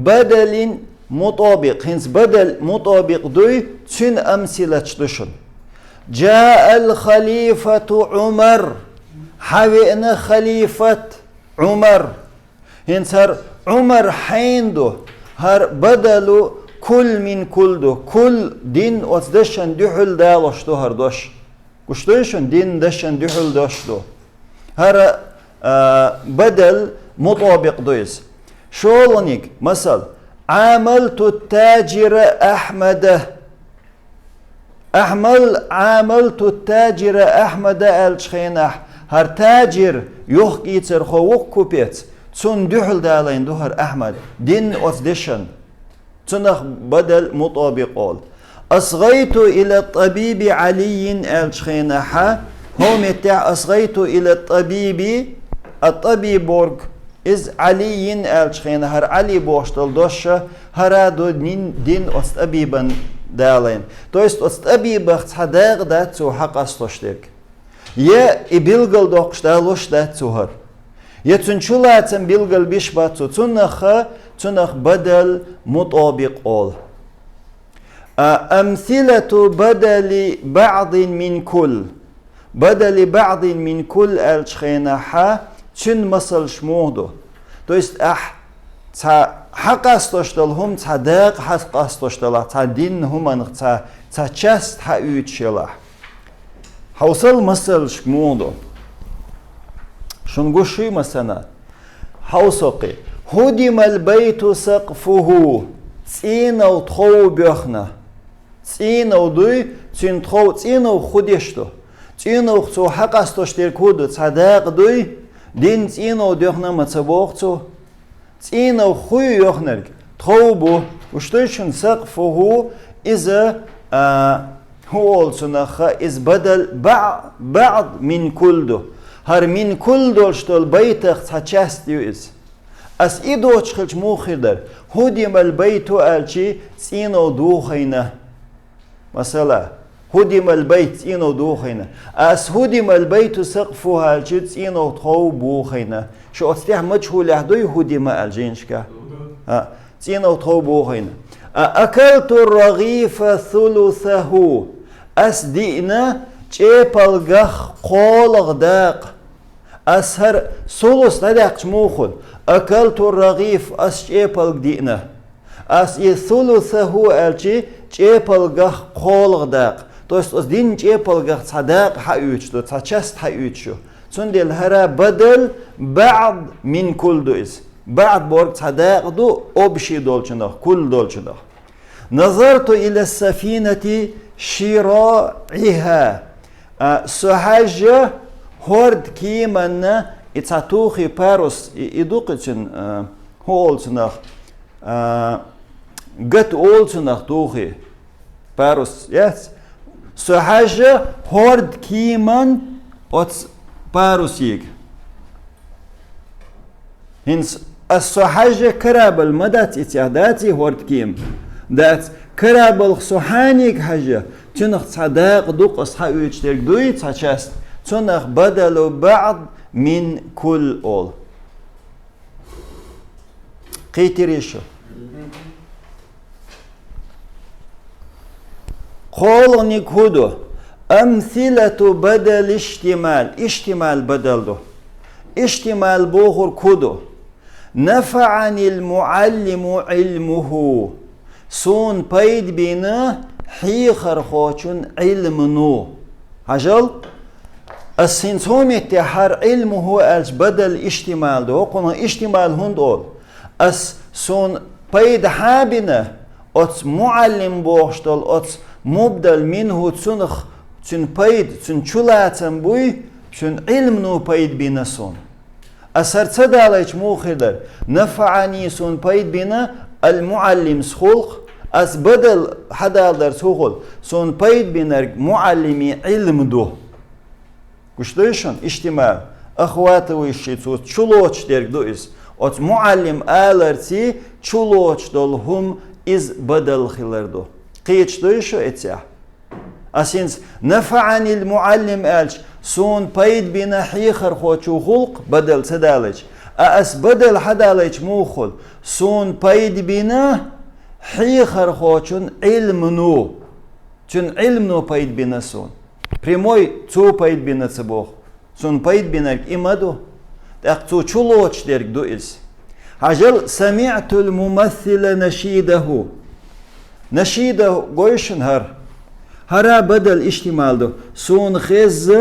بدل مطابق هنس بدل مطابق دوي تن أمثلة تشدشن جاء الخليفة عمر حوئنا خليفة عمر هنس هر عمر حيندو هر بدلو كل من كل دو كل دين وتدشن دحل دالشتو هر دوش كشتوشن دين دشن دحل دوشتو هر بدل مطابق دويس شولنيك مثل عاملت التاجر أحمد عاملت التاجر أحمد الشخينح هر تاجر يحكي ترخوق كوبيت تون دحل دالين دوهر أحمد دين وتدشن تنخ بدل مطابق قول أصغيت إلى الطبيب علي الشخينح هم يتع أصغيت إلى الطبيب بورغ إز علي الشخينح هر علي بوشتل دوشة هرادو دين أستبيبا دالين تو است أستبيبا حداغ داتو حق أستوشتك يا إبلغل دوقش دالوش داتو هر يا تنشولاتن بلغل بيشباتو تنخ بدل مطابق قول أمثلة بدل بعض من كل بدل بعض من كل الشخينحة تن مثل شمودو تو است حق استوشتل هم داق حق استوشتل دين هم چست حيوت شلا حوصل مثل شمودو شنقشي مثلا حوصقي هدم البيت سقفه تسينو تخو بيخنا تسينو دوي تسين تخو تسينو خودشتو تسينو خو حق استوشتل كودو صداق دوي دين تسينو ديخنا متسبوختو تسينو خوي يخنرك تخوبو وشتوشن سقفه إذا هو السنخة إذ بدل بعض من كل دو هر من كل دولشتول بيتخ تحشستيو إز أس إدو تشخلش موخدر هدم البيت ألشي تسينو دوخينة مثلا هدم البيت تسينو دوخينة أس هدم البيت سقفها ألشي تسينو تخو بوخينة شو أستيح مجهول أهدوي هدم ألجينشكا تسينو تخو بوخينة أكلت الرغيف ثلثه أس دينا چيپلغخ قولغ داق أسهر سولوس نداق شموخل أكلت الرغيف أس چيپلغ دينا أس ثلثه ألچي چيپلغخ قولغ داق توست أس دين چيپلغخ صداق حيوچتو تچست حيوچو چون دل هرا بدل بعض من كل دو إز بعض بورك صداق دو أبشي دولچنخ كل دولچنخ نظرت إلى السفينة شراعها سحاجة هورد كيمن إتاتوخي باروس إدوقتن هولتنخ قد أولتنخ توخي باروس يس سحاجة هورد كيمن أتس باروس يك هنس السحاجة كرابل مدات إتعاداتي هورد كيم دات كرابل سحانيك حاجة تنخ صداق دوق أصحاب يجترك دوي تشست تنخ بدلوا بعض من كل أول قيتريشو قولنك هدو أمثلة بدل اشتمال بدل دو اشتمال بوخر كدو نفعني المعلم علمه سون بايد بينا حيخر خوشن علم نو هجل السنسوم يتحر علمه ألش بدل اشتمال دو قلنا اشتمال هند أول أس سون بايد حابنا أتس معلم بوشتل أتس مبدل منه تسنخ تسن بايد تسن چلاتن بوي تسن علم نو بايد بينا سون أسر تداليش موخدر نفعني سون بايد بينا المعلم سخلق أس بدل حدا در سخل سون بايد بينا معلمي علم دو كشتوشن اشتمال أخواته ويشيتو چلوچ درك دو إز أت معلم آلرتي چلوچ دول هم إز بدل خلر دو قيتش دوشو اتيا أسينس نفعني المعلم آلش سون بايد بينا حيخر خوچو خلق بدل تدالج أس بدل حدا ليش موخل سون بايد بنا حيخر خوشن علم نو چون علم نو بايد بنا سون прямой цу بايد بنا цبох سون بايد بنا إمادو تأخذ چلوش درك دو إز عجل سمعت الممثل نشيده نشيده قويشن هرا بدل اشتمال دو سون خز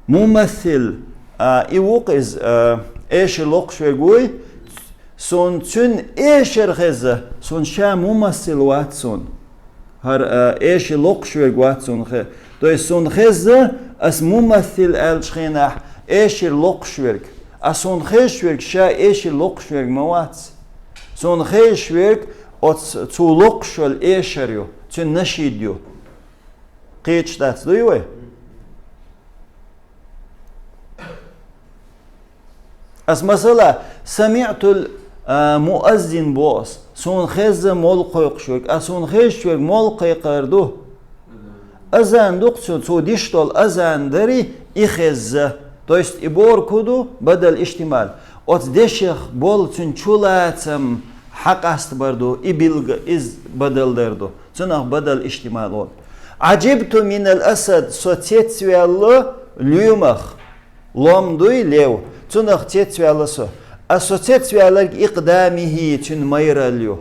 ممثل إيوق إز إيش لقش ويقوي سون تون إيش رخز سون شا ممثل واتسون هر إيش لقش ويقوات سون خ تو سون خز أس ممثل الشخينة إيش لقش ويق أسون خش ويق شا إيش لقش ويق مواتس سون خش ويق أت تو لقش الإيش ريو تون نشيديو قيتش تات دويوه أس مثلا سمعت المؤذن بوس سون خز مول قيقشوك أسون خشوك مول قيقردو أذان دقسون سو ديشتول أذان دري إخز то есть إبور كودو بدل اشتمال أت دشخ بول تون چولاتم حق است بردو إبلغ إز بدل دردو تنخ بدل اشتمال عجبت من الأسد سوتيت سوالله ليومخ لومدوي ليو تنخ تيت سوالسو أسوتيت سوالك إقدامه تن ميراليو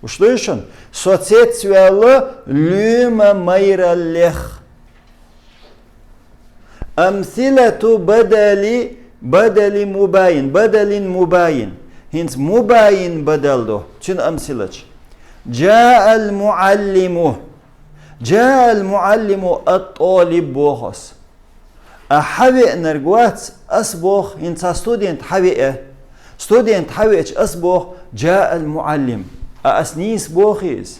وشلوشن سوتيت سوالله ليوم ميراليخ أمثلة بدل مباين هنس مباين بدل دو تن أمثلة جاء المعلم الطالب بوخس أحوي نرجوات أسبوخ إنسا ستودنت حوي أسبوخ جاء المعلم أسنيس بوخيس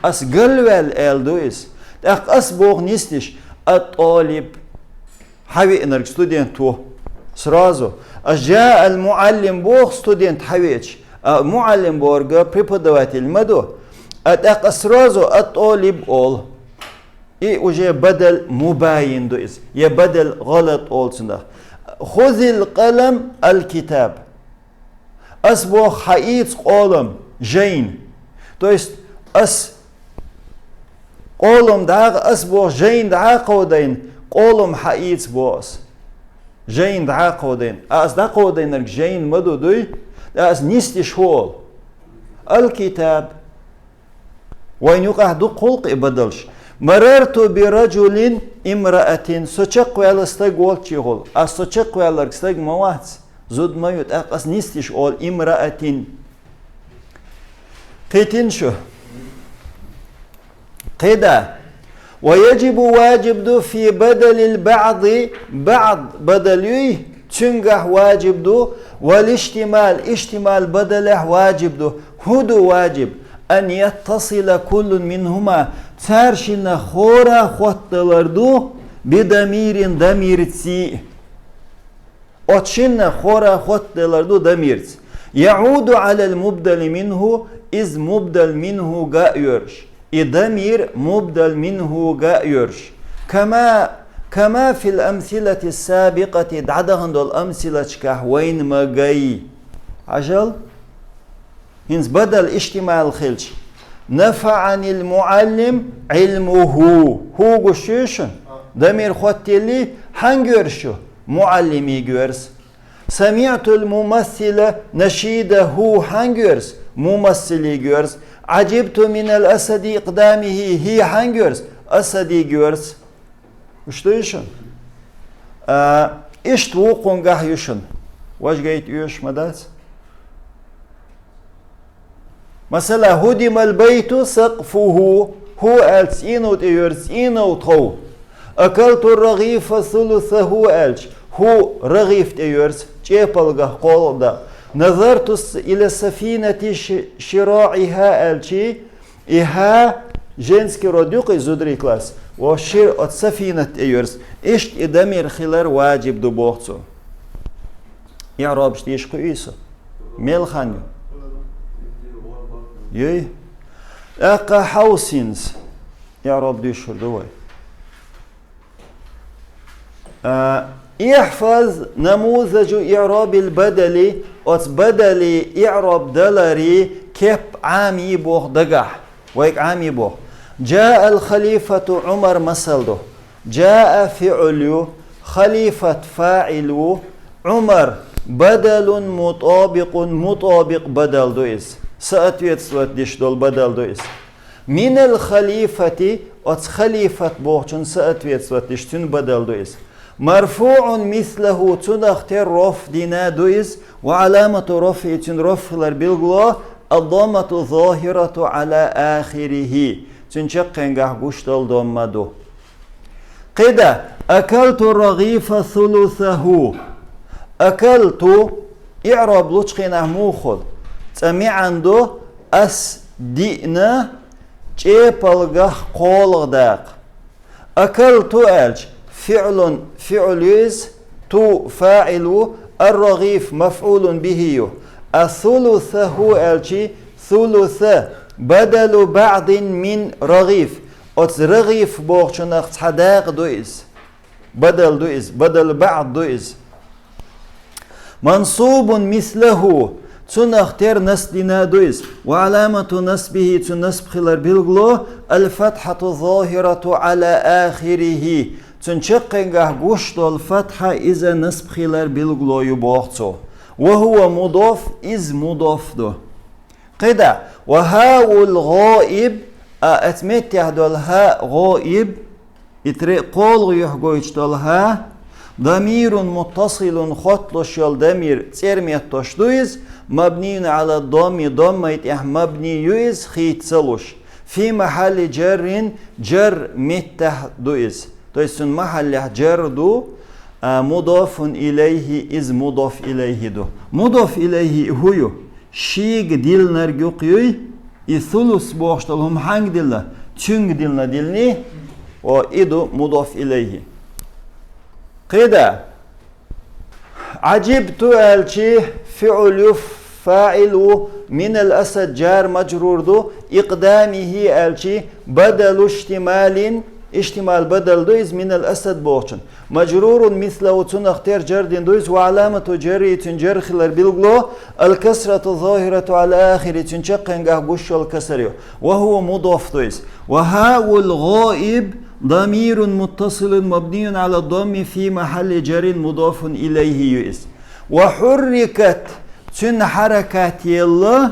أسقلوال إلدويس أسبوخ نيستش الطالب حوي نرج ستودنت تو سرازو جاء المعلم بوخ ستودنت حويش معلم بورغا преподаватель مدو أسرازو الطالب أول إيه وجه بدل مباين دويس يا بدل غلط أولسنده خذ القلم الكتاب أسبوخ حقيت قلم جين دويس أس قلم داغ أسبوخ جين داغ قودين قلم حقيت بوس جين داغ قودين أس داغ قودين جين مدو دوي أس نيستش هول الكتاب وين يقع دو قلق بدلش مررت برجل امرأة سوچق ويلستگ ولچي هول أس سوچق ويلستگ موات زود ما يد أس نيستش أول امرأة قيتين شو قيدا ويجب واجب دو في بدل البعض بعض بدل تنجح واجب دو والاشتمال بدله واجب دو هدو واجب أن يتصل كل منهما ترشنا خورا خطلردو بدمير تسي أتشنا خورا خطلردو دمير يعود على المبدل منه إذ مبدل منه جاء إدمير مبدل منه جاء كما في الأمثلة السابقة دعدهن دول أمثلة كهوين ما جاي عجل هنس بدل اشتمال خلش نفعني المعلم علمه هو قشيشن دمير خوتيلي هنجرشو معلمي جورس سمعت الممثل نشيده هنجرس ممثلي جورس عجبت من الأسد إقدامه هي هنجرس أسدي جورس وشتيشن إشت وقون قهيشن واش جايت يوش مداس مثلا هدم البيت سقفه هو ألس إنو تيورس إنو تو أكلت الرغيف ثلثه ألش هو رغيف تيورس جيبلغا قولدا نظرت إلى السفينة شراعها ألشي إها جنسكي روديوقي زودري كلاس وشير السفينة تيورس إشت إدمير خلال واجب دو بوغتو يا رب شتيش قيسو ميلخانيو يي أقا حوسينز يا رب دي شردوي احفظ نموذج إعراب البدل أت بدل إعراب دلري كيف عامي بوخ دقح ويك عامي بوخ جاء الخليفة عمر مسلده جاء فعل خليفة فاعل عمر بدل مطابق بدل دويس سأتويت سوات ديش دول بدل دويس من الخليفة أت خليفة بوخشن سأتويت سوات ديش تن بدل دويس مرفوع مثله تنختر رفدنا دويس وعلامة رفع رفع بالغلا الضمة ظاهرة على آخره تنشقن قحقوش ضمة دو قدا أكلت الرغيف ثلثه أكلت إعراب لطقنا موخل تمي عنده أس دينا جيبالغح قولغ داق أكلت ألج فعل تو فاعل الرغيف مفعول به الثلثه ألجي ثلث بدل بعض من رغيف أت رغيف بوخشناق حداق دوئز بدل بعض دوئز منصوب مثله تنختر نسلنا دوئز وعلامة نسبه تنسب خلال بالغلو الفتحة الظاهرة على آخره تنشقنقه قشط الفتحة إذا نسب خلال بالغلو يبوخته وهو مضاف إذ مضاف ده قدا وهاو الغائب أتمت يهدول ها غائب قول يحقوش دولها ضمير متصل خطلش الضمير ترميت تشدويز مبني على الضم ضميت مبني يوز خيت سلوش في محل جر مته دويز تويس محل جر دو مضاف إليه إذ مضاف إليه دو مضاف إليه هو شيق ديل نرجوقيوي الثلث بوشتلهم hangi dille? Çünkü dilini o idu mudaf ileyhi. Qida عجبت الشي فعل فاعل من الأسد جار مجرور دو إقدامه الشي بدل اشتمال بدل دويز من الأسد بوشن مجرور مثله تنختار جردين دويز وعلامة جري تنجر خلال بالغلو الكسرة الظاهرة على آخر تنشق انقه قش الكسر وهو مضاف دويز وهاء الغائب ضمير متصل مبني على الضم في محل جر مضاف إليه يؤس وحركت تن حركات يلا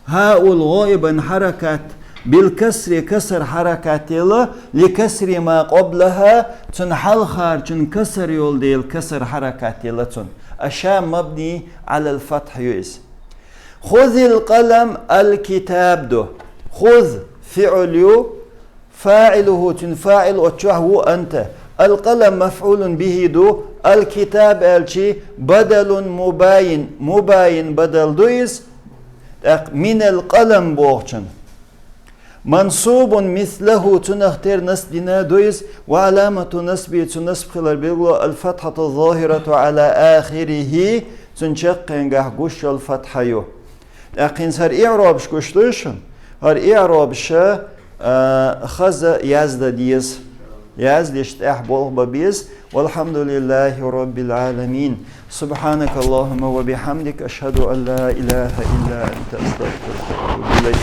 هاء الغائب حركات بالكسر كسر حركات يلا لكسر ما قبلها تنحل خارج كسر يول ديل كسر حركات يلا تن أشام مبني على الفتح يؤس خذ القلم الكتاب دو خذ فعل فاعله تنفاعل وتشوه أنت القلم مفعول به دو الكتاب الشي بدل مباين بدل دويس من القلم بوغشن منصوب مثله تنختر نسبنا دويس وعلامة نسبه تنسب خلال بيغلو الفتحة الظاهرة على آخره تنشق انقه قش الفتحة يو لكن هر إعراب شكشتوشن هر إعراب شا خز يزد ديس يزد يشتاح بولغ ببيز والحمد لله رب العالمين سبحانك اللهم وبحمدك أشهد أن لا إله إلا أنت أستغفرك وأتوب إليك